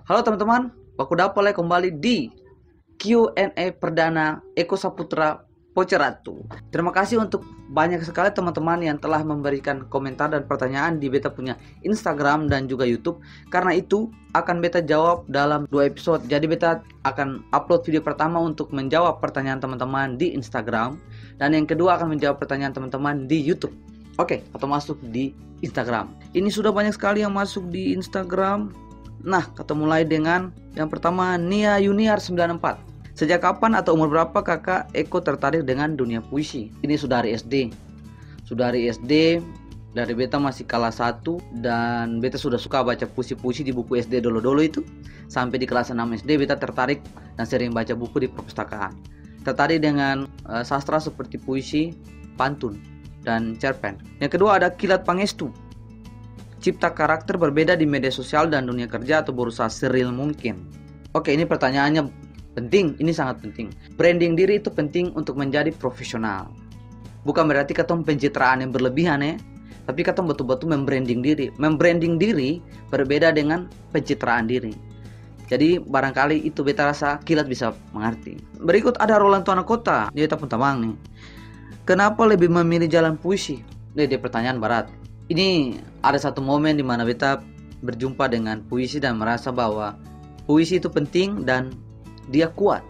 Halo teman-teman, aku dapat kembali di Q&A perdana Eko Saputra Poceratu. Terima kasih untuk banyak sekali teman-teman yang telah memberikan komentar dan pertanyaan di beta punya Instagram dan juga YouTube. Karena itu akan beta jawab dalam 2 episode. Jadi beta akan upload video pertama untuk menjawab pertanyaan teman-teman di Instagram, dan yang kedua akan menjawab pertanyaan teman-teman di YouTube. Oke, atau masuk di Instagram. Ini sudah banyak sekali yang masuk di Instagram. Nah, kita mulai dengan yang pertama, Nia Yuniar 94. Sejak kapan atau umur berapa kakak Eko tertarik dengan dunia puisi? Ini sudah dari SD. Dari beta masih kelas 1, dan beta sudah suka baca puisi-puisi di buku SD dulu-dulu itu. Sampai di kelas 6 SD beta tertarik dan sering baca buku di perpustakaan. Tertarik dengan sastra seperti puisi, pantun, dan cerpen. Yang kedua ada Kilat Pangestu. Cipta karakter berbeda di media sosial dan dunia kerja atau berusaha seril mungkin. Oke, ini pertanyaannya penting, ini sangat penting. Branding diri itu penting untuk menjadi profesional. Bukan berarti ketemu pencitraan yang berlebihan ya, tapi ketemu betul-betul membranding diri. Membranding diri berbeda dengan pencitraan diri. Jadi barangkali itu beta rasa Kilat bisa mengerti. Berikut ada Roland Tuana Kota, dia pun tamang nih. Kenapa lebih memilih jalan puisi? Ini pertanyaan berat. Ini ada satu momen di mana beta berjumpa dengan puisi dan merasa bahwa puisi itu penting dan dia kuat.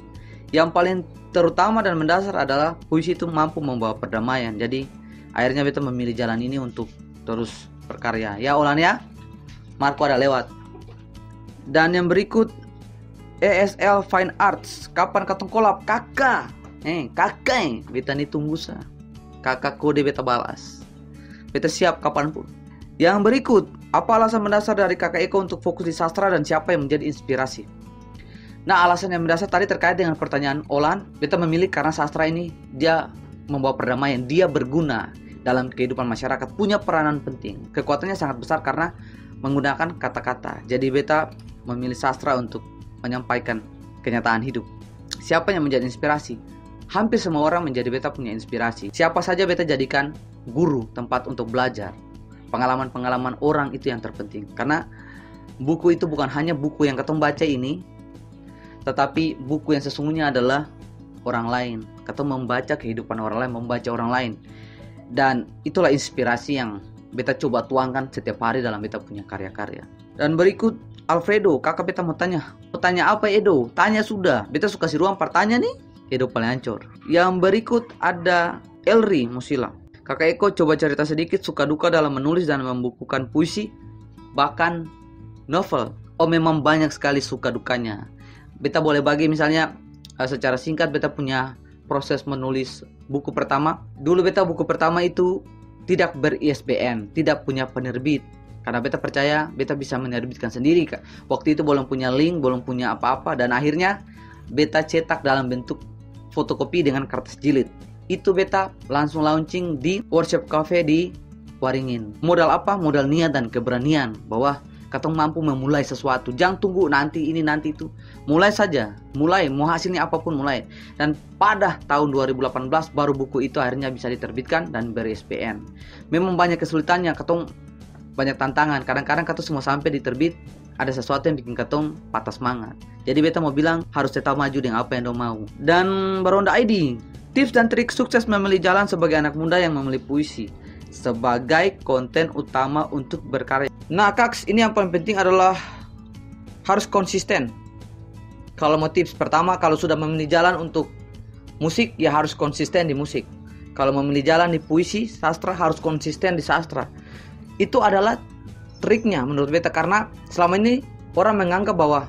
Yang paling terutama dan mendasar adalah puisi itu mampu membawa perdamaian. Jadi akhirnya beta memilih jalan ini untuk terus berkarya. Ya Olan ya, Marco ada lewat. Dan yang berikut ESL Fine Arts. Kapan katong kolab? Kakak. Kakak, beta nih tunggu sa. Kakak kode beta balas. Beta siap kapanpun. Yang berikut, apa alasan mendasar dari kakak Eko untuk fokus di sastra dan siapa yang menjadi inspirasi? Nah, alasan yang mendasar tadi terkait dengan pertanyaan Olan. Beta memilih karena sastra ini dia membawa perdamaian, dia berguna dalam kehidupan masyarakat, punya peranan penting. Kekuatannya sangat besar karena menggunakan kata-kata. Jadi beta memilih sastra untuk menyampaikan kenyataan hidup. Siapa yang menjadi inspirasi? Hampir semua orang menjadi beta punya inspirasi. Siapa saja beta jadikan guru, tempat untuk belajar. Pengalaman-pengalaman orang itu yang terpenting. Karena buku itu bukan hanya buku yang ketong baca ini, tetapi buku yang sesungguhnya adalah orang lain. Ketong membaca kehidupan orang lain, membaca orang lain. Dan itulah inspirasi yang beta coba tuangkan setiap hari dalam beta punya karya-karya. Dan berikut Alfredo, kakak beta mau tanya. Mau tanya apa Edo? Tanya sudah. Beta suka kasih ruang pertanyaan nih. Edo paling hancur. Yang berikut ada Elri Musila. Kakak Eko coba cerita sedikit suka duka dalam menulis dan membukukan puisi, bahkan novel. Oh, memang banyak sekali suka dukanya. Beta boleh bagi misalnya secara singkat beta punya proses menulis buku pertama. Dulu beta buku pertama itu tidak ber-ISBN, tidak punya penerbit. Karena beta percaya beta bisa menerbitkan sendiri Kak. Waktu itu belum punya link, belum punya apa-apa, dan akhirnya beta cetak dalam bentuk fotokopi dengan kertas jilid. Itu beta langsung launching di workshop cafe di Waringin. Modal apa? Modal niat dan keberanian bahwa katong mampu memulai sesuatu. Jangan tunggu nanti ini nanti itu. Mulai saja. Mulai, mau hasilnya apapun mulai. Dan pada tahun 2018 baru buku itu akhirnya bisa diterbitkan dan ber-ISBN. Memang banyak kesulitannya, katong banyak tantangan. Kadang-kadang katong semua sampai diterbit, ada sesuatu yang bikin katong patah semangat. Jadi beta mau bilang harus tetap maju dengan apa yang dong mau. Dan Baronda ID, tips dan trik sukses memilih jalan sebagai anak muda yang memilih puisi sebagai konten utama untuk berkarya. Nah Kaks, ini yang paling penting adalah harus konsisten. Kalau mau tips pertama, kalau sudah memilih jalan untuk musik, ya harus konsisten di musik. Kalau memilih jalan di puisi, sastra, harus konsisten di sastra. Itu adalah triknya menurut beta, karena selama ini orang menganggap bahwa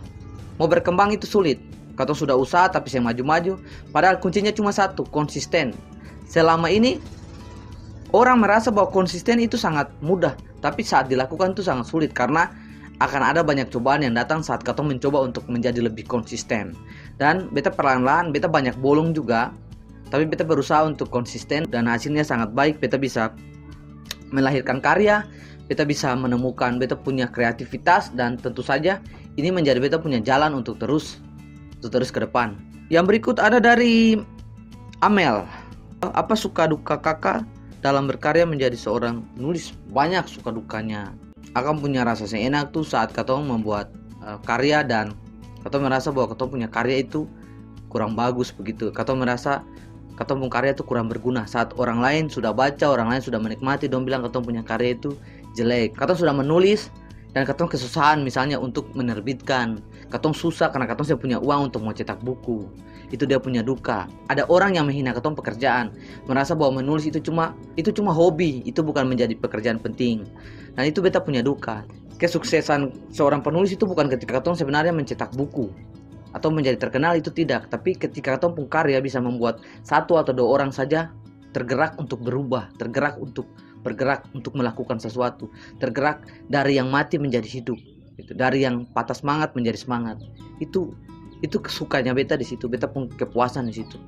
mau berkembang itu sulit. Kata sudah usaha tapi saya maju-maju, padahal kuncinya cuma satu, konsisten. Selama ini orang merasa bahwa konsisten itu sangat mudah, tapi saat dilakukan itu sangat sulit karena akan ada banyak cobaan yang datang saat kata mencoba untuk menjadi lebih konsisten. Dan beta perlahan-lahan, beta banyak bolong juga, tapi beta berusaha untuk konsisten dan hasilnya sangat baik. Beta bisa melahirkan karya, beta bisa menemukan beta punya kreativitas, dan tentu saja ini menjadi beta punya jalan untuk terus ke depan. Yang berikut ada dari Amel. Apa suka duka kakak dalam berkarya menjadi seorang nulis? Banyak suka dukanya. Akan punya rasa seenak tuh saat katong membuat karya dan katong merasa bahwa katong punya karya itu kurang bagus begitu. Katong merasa katong punya karya itu kurang berguna. Saat orang lain sudah baca, orang lain sudah menikmati, dong bilang katong punya karya itu jelek. Katong sudah menulis dan katong kesusahan misalnya untuk menerbitkan. Katong susah karena katong sudah punya uang untuk mau cetak buku. Itu dia punya duka. Ada orang yang menghina katong pekerjaan, merasa bahwa menulis itu cuma hobi, itu bukan menjadi pekerjaan penting. Nah, itu beta punya duka. Kesuksesan seorang penulis itu bukan ketika katong sebenarnya mencetak buku atau menjadi terkenal, itu tidak. Tapi ketika katong pun karya bisa membuat satu atau dua orang saja tergerak untuk berubah, tergerak untuk bergerak untuk melakukan sesuatu, tergerak dari yang mati menjadi hidup, gitu. Dari yang patah semangat menjadi semangat. Itu kesukanya beta di situ, beta pun kepuasan di situ.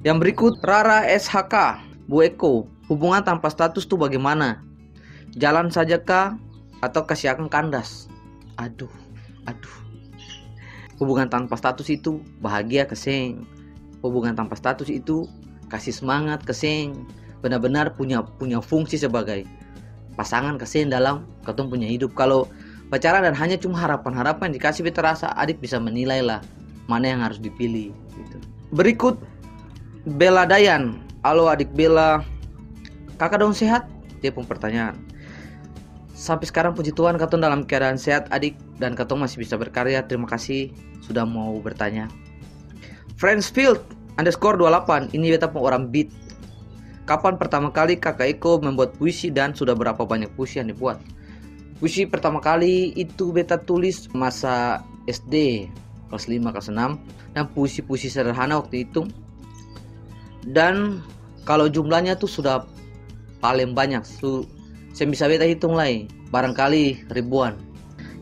Yang berikut, Rara SHK, Bu Eko, hubungan tanpa status tuh bagaimana? Jalan saja kah atau kasih akan kandas? Aduh. Hubungan tanpa status itu bahagia keseng. Hubungan tanpa status itu kasih semangat keseng. Benar-benar punya fungsi sebagai pasangan keseng dalam katong punya hidup. Kalau pacaran dan hanya cuma harapan-harapan dikasih, beta rasa adik bisa menilai lah mana yang harus dipilih gitu. Berikut Bella Dayan. Halo adik Bella, kakak dong sehat? Dia pun pertanyaan. Sampai sekarang puji Tuhan katong dalam keadaan sehat adik, dan katong masih bisa berkarya. Terima kasih sudah mau bertanya. Friendsfield _28, ini beta pun orang beat. Kapan pertama kali kakak Eko membuat puisi dan sudah berapa banyak puisi yang dibuat? Puisi pertama kali itu beta tulis masa SD kelas 5 kelas 6, dan puisi-puisi sederhana waktu itu. Dan kalau jumlahnya tuh sudah paling banyak, saya bisa beta hitung lagi, barangkali ribuan.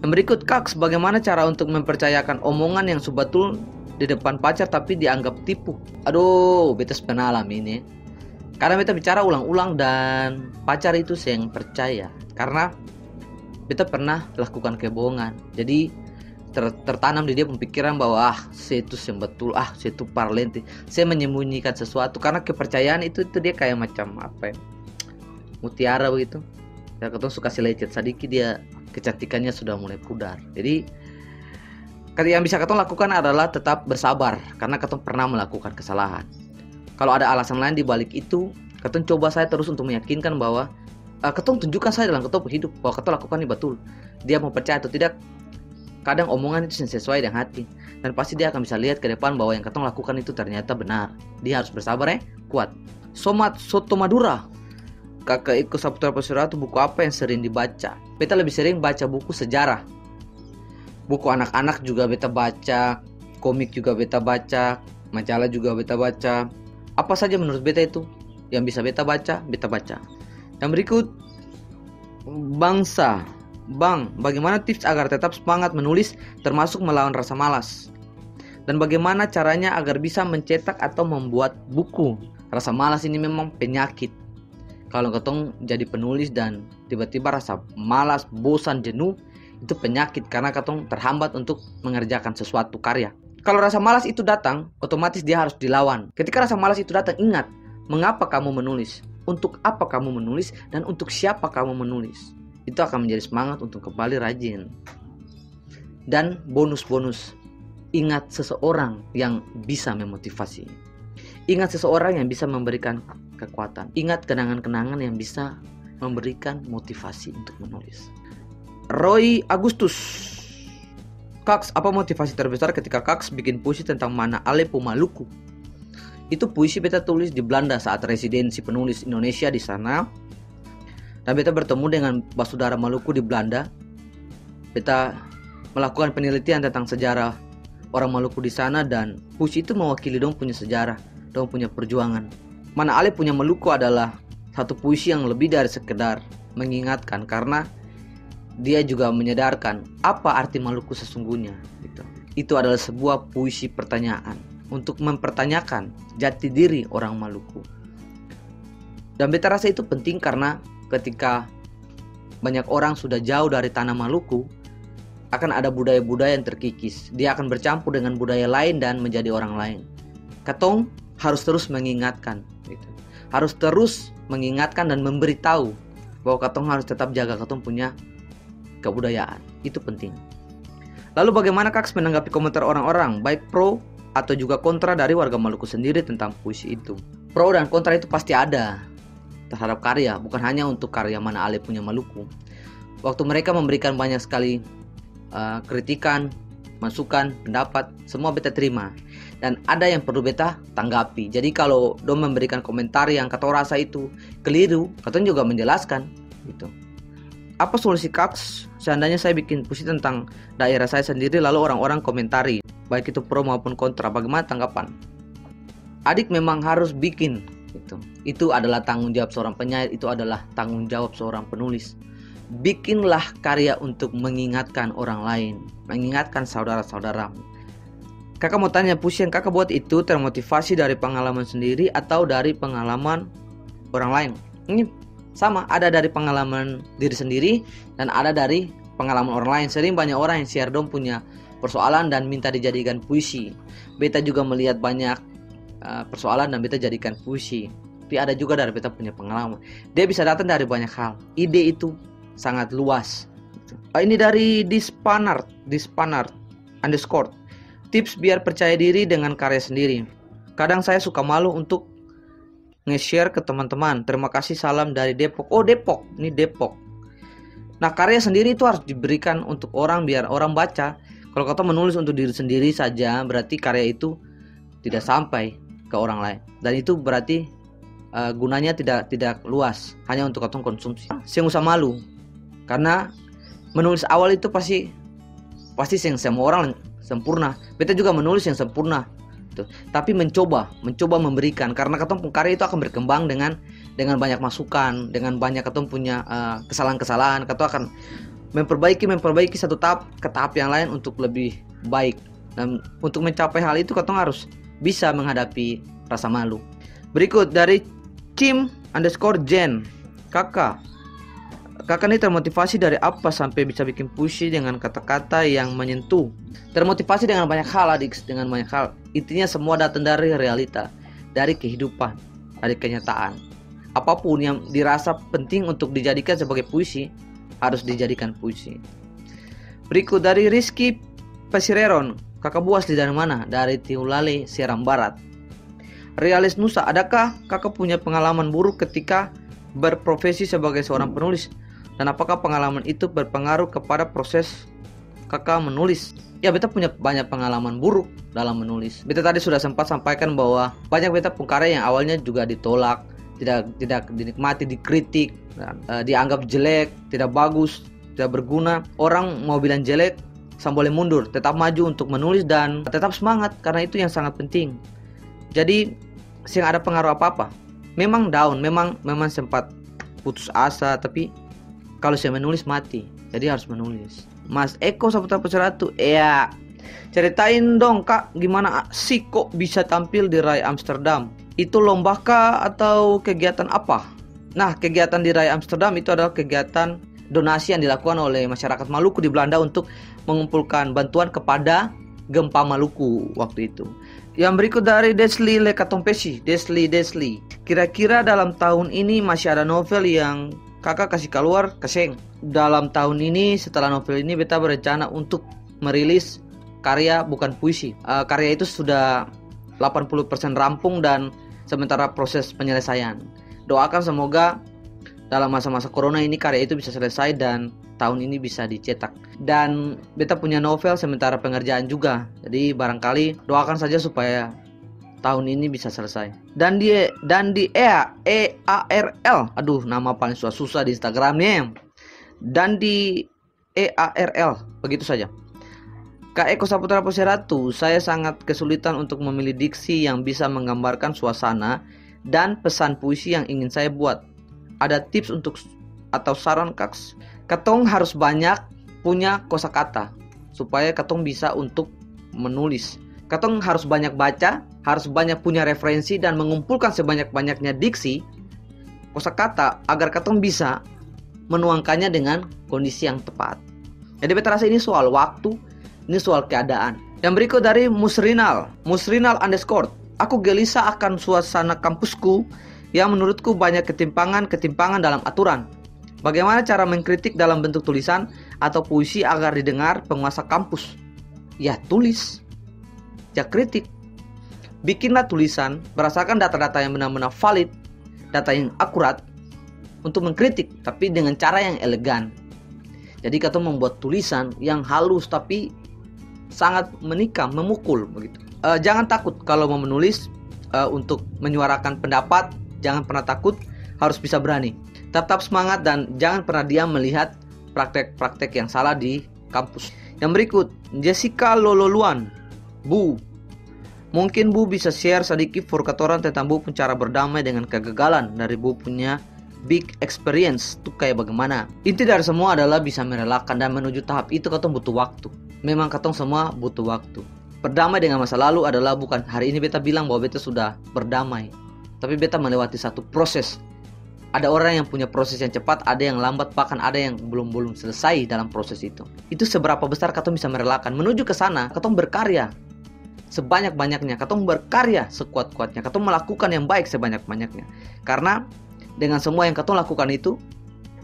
Yang berikut, Kaks, bagaimana cara untuk mempercayakan omongan yang sebetul di depan pacar tapi dianggap tipu? Aduh, beta pernah alami ini. Karena beta bicara ulang-ulang dan pacar itu yang percaya. Karena beta pernah lakukan kebohongan. Jadi tertanam di dia pemikiran bahwa saya itu yang betul, saya itu parlente. Saya menyembunyikan sesuatu karena kepercayaan itu dia kayak macam apa ya, mutiara begitu. Ya ketemu suka lecet sedikit dia kecantikannya sudah mulai pudar. Jadi yang bisa ketemu lakukan adalah tetap bersabar karena ketemu pernah melakukan kesalahan. Kalau ada alasan lain di balik itu, ketemu coba saya terus untuk meyakinkan bahwa ketemu tunjukkan saya dalam ketemu hidup bahwa ketemu lakukan ini betul. Dia mau percaya atau tidak. Kadang omongan itu sesuai dengan hati, dan pasti dia akan bisa lihat ke depan bahwa yang ketemu lakukan itu ternyata benar. Dia harus bersabar kuat. Somat Soto Madura, kakak Eko Saputra Pasuratu, buku apa yang sering dibaca? Beta lebih sering baca buku sejarah. Buku anak-anak juga beta baca, komik juga beta baca, majalah juga beta baca. Apa saja menurut beta itu yang bisa beta baca, beta baca. Yang berikut, Bang, bagaimana tips agar tetap semangat menulis termasuk melawan rasa malas? Dan bagaimana caranya agar bisa mencetak atau membuat buku? Rasa malas ini memang penyakit. Kalau ketong jadi penulis dan tiba-tiba rasa malas, bosan, jenuh, itu penyakit karena ketong terhambat untuk mengerjakan sesuatu karya. Kalau rasa malas itu datang, otomatis dia harus dilawan. Ketika rasa malas itu datang, ingat mengapa kamu menulis, untuk apa kamu menulis, dan untuk siapa kamu menulis. Itu akan menjadi semangat untuk kembali rajin. Dan bonus-bonus, ingat seseorang yang bisa memotivasi. Ingat seseorang yang bisa memberikan kekuatan. Ingat kenangan-kenangan yang bisa memberikan motivasi untuk menulis. Roy Agustus, Kaks, apa motivasi terbesar ketika Kaks bikin puisi tentang Mana Aleppo Maluku? Itu puisi beta tulis di Belanda saat residensi penulis Indonesia di sana. Dan beta bertemu dengan Basudara Maluku di Belanda. Beta melakukan penelitian tentang sejarah orang Maluku di sana, dan puisi itu mewakili dong punya sejarah, dong punya perjuangan. Mana Aleppo punya Maluku adalah satu puisi yang lebih dari sekedar mengingatkan, karena dia juga menyadarkan apa arti Maluku sesungguhnya. Itu adalah sebuah puisi pertanyaan untuk mempertanyakan jati diri orang Maluku. Dan beta rasa itu penting karena ketika banyak orang sudah jauh dari tanah Maluku, akan ada budaya-budaya yang terkikis. Dia akan bercampur dengan budaya lain dan menjadi orang lain. Katong harus terus mengingatkan, harus terus mengingatkan dan memberitahu bahwa katong harus tetap jaga katong punya kebudayaan. Itu penting. Lalu bagaimana Kaks menanggapi komentar orang-orang, baik pro atau juga kontra dari warga Maluku sendiri tentang puisi itu? Pro dan kontra itu pasti ada terhadap karya, bukan hanya untuk karya Mana Ale punya Maluku. Waktu mereka memberikan banyak sekali kritikan, masukan, pendapat, semua beta terima. Dan ada yang perlu beta tanggapi. Jadi kalau dong memberikan komentar yang kata rasa itu keliru, kata juga menjelaskan gitu. Apa solusi Kaks seandainya saya bikin puisi tentang daerah saya sendiri lalu orang-orang komentari, baik itu pro maupun kontra, bagaimana tanggapan? Adik memang harus bikin gitu. Itu adalah tanggung jawab seorang penyair, itu adalah tanggung jawab seorang penulis. Bikinlah karya untuk mengingatkan orang lain, mengingatkan saudara-saudara. Kakak mau tanya, puisi yang kakak buat itu termotivasi dari pengalaman sendiri atau dari pengalaman orang lain? Ini sama, ada dari pengalaman diri sendiri dan ada dari pengalaman orang lain. Sering banyak orang yang share dong punya persoalan dan minta dijadikan puisi. Beta juga melihat banyak persoalan dan beta jadikan puisi. Tapi ada juga dari beta punya pengalaman. Dia bisa datang dari banyak hal. Ide itu sangat luas. Ini dari Dispanart _ tips biar percaya diri dengan karya sendiri. Kadang saya suka malu untuk nge-share ke teman-teman. Terima kasih, salam dari Depok. Oh Depok, ini Depok. Nah karya sendiri itu harus diberikan untuk orang biar orang baca. Kalau kata menulis untuk diri sendiri saja, berarti karya itu tidak sampai ke orang lain. Dan itu berarti gunanya tidak luas, hanya untuk katong konsumsi. Sing usah malu, karena menulis awal itu pasti semua orang sempurna. Beta juga menulis yang sempurna tuh. Tapi mencoba memberikan, karena katong karya itu akan berkembang dengan banyak masukan, dengan banyak katong punya kesalahan-kesalahan. Katong akan memperbaiki satu tahap ke tahap yang lain untuk lebih baik. Dan untuk mencapai hal itu katong harus bisa menghadapi rasa malu. Berikut dari Kim_Jen. Kakak ini termotivasi dari apa sampai bisa bikin puisi dengan kata-kata yang menyentuh? Termotivasi dengan banyak hal, adik, dengan banyak hal. Intinya semua datang dari realita, dari kehidupan, dari kenyataan. Apapun yang dirasa penting untuk dijadikan sebagai puisi, harus dijadikan puisi. Berikut dari Rizky Pasireron. Kakak buas dari mana? Dari Tiulale, Seram Barat. Realis Nusa, adakah kakak punya pengalaman buruk ketika berprofesi sebagai seorang penulis? Dan apakah pengalaman itu berpengaruh kepada proses kakak menulis? Ya, beta punya banyak pengalaman buruk dalam menulis. Beta tadi sudah sempat sampaikan bahwa banyak beta pun karya yang awalnya juga ditolak, tidak dinikmati, dikritik, dianggap jelek, tidak bagus, tidak berguna. Orang mau bilang jelek, sam boleh mundur, tetap maju untuk menulis dan tetap semangat, karena itu yang sangat penting. Jadi, sing ada pengaruh apa-apa. Memang down, memang sempat putus asa, tapi kalau saya menulis mati, jadi harus menulis. Mas Eko Saputra Pesiratu, ya ceritain dong kak, gimana sih kok bisa tampil di Rai Amsterdam? Itu lomba kah atau kegiatan apa? Nah, kegiatan di Rai Amsterdam itu adalah kegiatan donasi yang dilakukan oleh masyarakat Maluku di Belanda untuk mengumpulkan bantuan kepada gempa Maluku waktu itu. Yang berikut dari Desli Lekatompesi. Desli. Kira-kira dalam tahun ini masih ada novel yang kakak kasih keluar keseng? Dalam tahun ini, setelah novel ini beta berencana untuk merilis karya bukan puisi. Karya itu sudah 80% rampung dan sementara proses penyelesaian. Doakan semoga dalam masa-masa corona ini karya itu bisa selesai dan tahun ini bisa dicetak. Dan beta punya novel sementara pengerjaan juga. Jadi barangkali doakan saja supaya tahun ini bisa selesai. Dan di EARL, aduh nama paling susah di Instagramnya. Dan di EARL, begitu saja. Kak Eko Saputra Pesiratu, saya sangat kesulitan untuk memilih diksi yang bisa menggambarkan suasana dan pesan puisi yang ingin saya buat. Ada tips untuk atau saran Kaks? Katong harus banyak punya kosakata supaya katong bisa untuk menulis. Katong harus banyak baca, harus banyak punya referensi dan mengumpulkan sebanyak-banyaknya diksi, kosakata agar katong bisa menuangkannya dengan kondisi yang tepat. Jadi beta rasa ini soal waktu, ini soal keadaan. Yang berikut dari Musrinal _ aku gelisah akan suasana kampusku yang menurutku banyak ketimpangan dalam aturan. Bagaimana cara mengkritik dalam bentuk tulisan atau puisi agar didengar penguasa kampus? Ya tulis, ya kritik. Bikinlah tulisan berdasarkan data-data yang benar-benar valid, data yang akurat untuk mengkritik, tapi dengan cara yang elegan. Jadi kita membuat tulisan yang halus tapi sangat menikam, memukul begitu. Jangan takut kalau mau menulis, untuk menyuarakan pendapat. Jangan pernah takut, harus bisa berani. Tetap semangat dan jangan pernah diam melihat praktek-praktek yang salah di kampus. Yang berikut, Jessica Lololuan. Bu, mungkin Bu bisa share sedikit for katoran tentang Bu punya cara berdamai dengan kegagalan dari Bu punya big experience itu kayak bagaimana. Inti dari semua adalah bisa merelakan, dan menuju tahap itu katong butuh waktu. Memang katong semua butuh waktu. Berdamai dengan masa lalu adalah bukan hari ini beta bilang bahwa beta sudah berdamai, tapi beta melewati satu proses. Ada orang yang punya proses yang cepat, ada yang lambat, bahkan ada yang belum selesai dalam proses itu. Itu seberapa besar katong bisa merelakan. Menuju ke sana, katong berkarya sebanyak-banyaknya, katong berkarya sekuat-kuatnya, katong melakukan yang baik sebanyak-banyaknya. Karena dengan semua yang katong lakukan itu,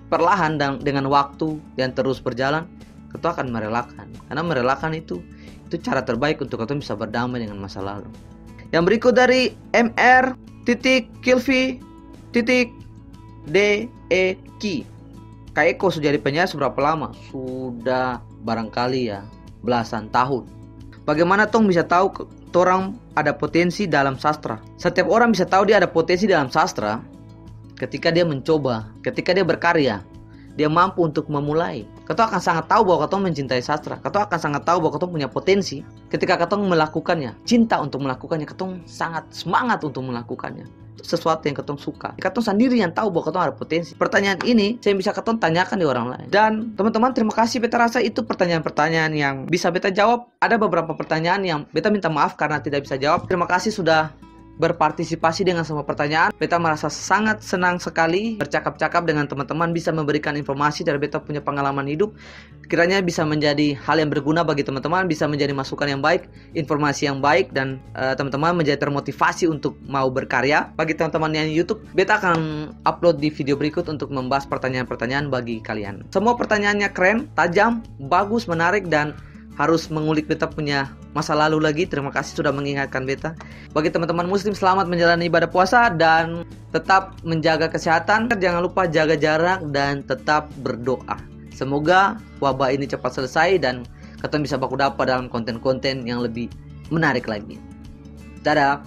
perlahan dan dengan waktu yang terus berjalan, katong akan merelakan. Karena merelakan itu cara terbaik untuk katong bisa berdamai dengan masa lalu. Yang berikut dari MR.Kilvi.DEK. Kak Eko sudah jadi penyiar seberapa lama? Sudah barangkali ya belasan tahun. Bagaimana tong bisa tahu orang ada potensi dalam sastra? Setiap orang bisa tahu dia ada potensi dalam sastra ketika dia mencoba, ketika dia berkarya, dia mampu untuk memulai. Katong akan sangat tahu bahwa katong mencintai sastra. Katong akan sangat tahu bahwa katong punya potensi ketika katong melakukannya. Cinta untuk melakukannya, katong sangat semangat untuk melakukannya. Sesuatu yang katong suka. Katong sendiri yang tahu bahwa katong ada potensi. Pertanyaan ini saya bisa katong tanyakan di orang lain. Dan teman-teman, terima kasih. Beta rasa itu pertanyaan-pertanyaan yang bisa beta jawab. Ada beberapa pertanyaan yang beta minta maaf karena tidak bisa jawab. Terima kasih sudah berpartisipasi dengan semua pertanyaan. Beta merasa sangat senang sekali bercakap-cakap dengan teman-teman, bisa memberikan informasi dari beta punya pengalaman hidup. Kiranya bisa menjadi hal yang berguna bagi teman-teman, bisa menjadi masukan yang baik, informasi yang baik, dan teman-teman menjadi termotivasi untuk mau berkarya. Bagi teman-teman yang YouTube, beta akan upload di video berikut untuk membahas pertanyaan-pertanyaan bagi kalian. Semua pertanyaannya keren, tajam, bagus, menarik, dan harus mengulik beta punya masa lalu lagi. Terima kasih sudah mengingatkan beta. Bagi teman-teman muslim, selamat menjalani ibadah puasa dan tetap menjaga kesehatan. Jangan lupa jaga jarak dan tetap berdoa. Semoga wabah ini cepat selesai dan kita bisa baku dapat dalam konten-konten yang lebih menarik lagi. Dadah.